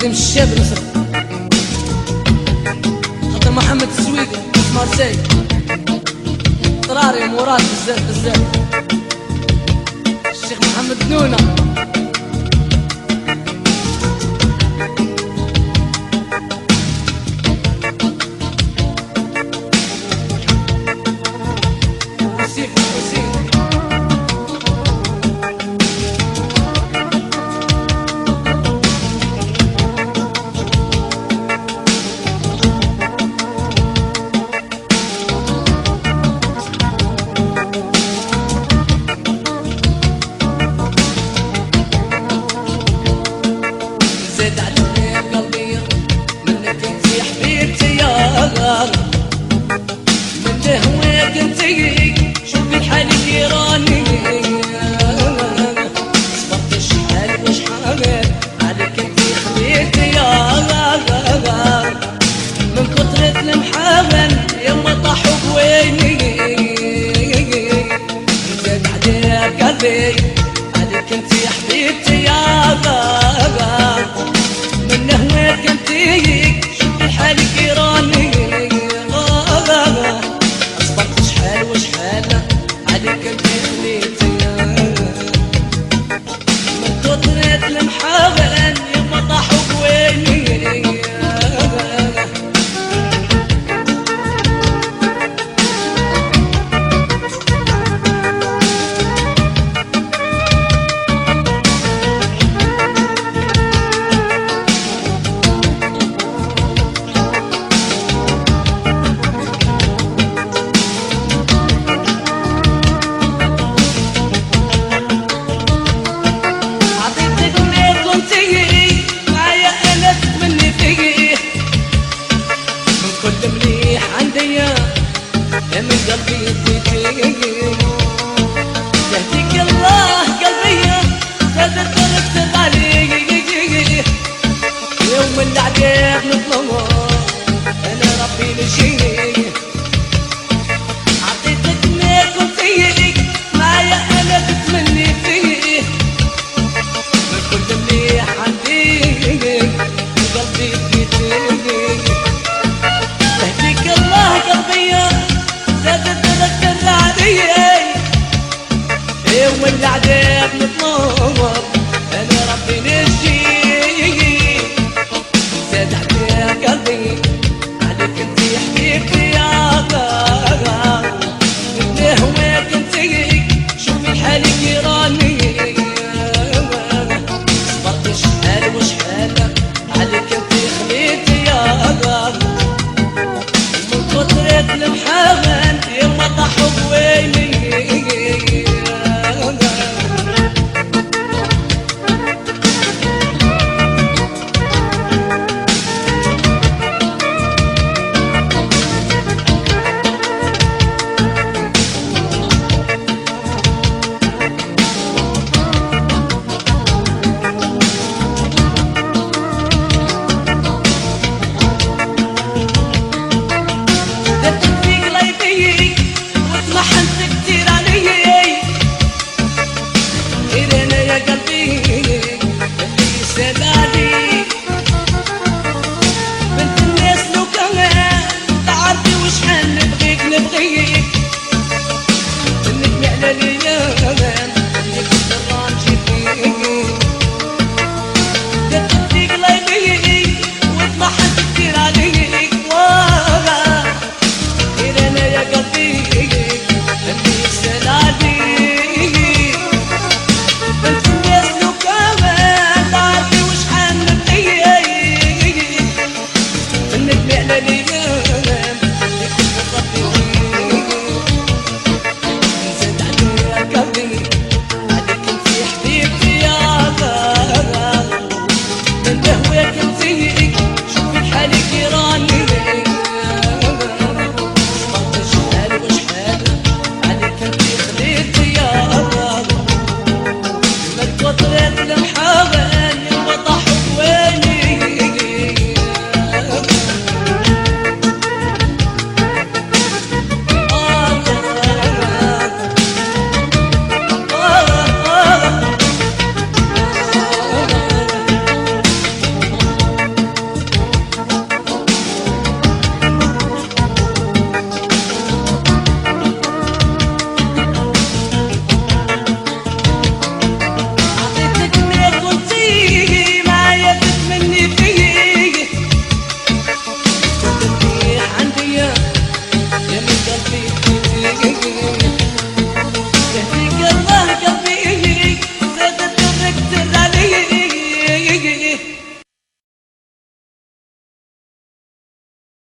نخدم الشاب نصر خاطر محمد السويدي مارسيل طراري مراد بزاف بزاف الشيخ محمد نونة من هواك انتي شوفي الحال كيراني صبرت شحال وشحال عليك انتي خليتي من كثرة المحاول يما طاحوا بويني زاد عليك قلبي عليك انتي حبيبتي من هواك انتي شوفي الحال كيراني عليك بخليتي من كثرة المحاولة يما طاحوا بويني كل مليح عندي من قلبي فيك يهديك الله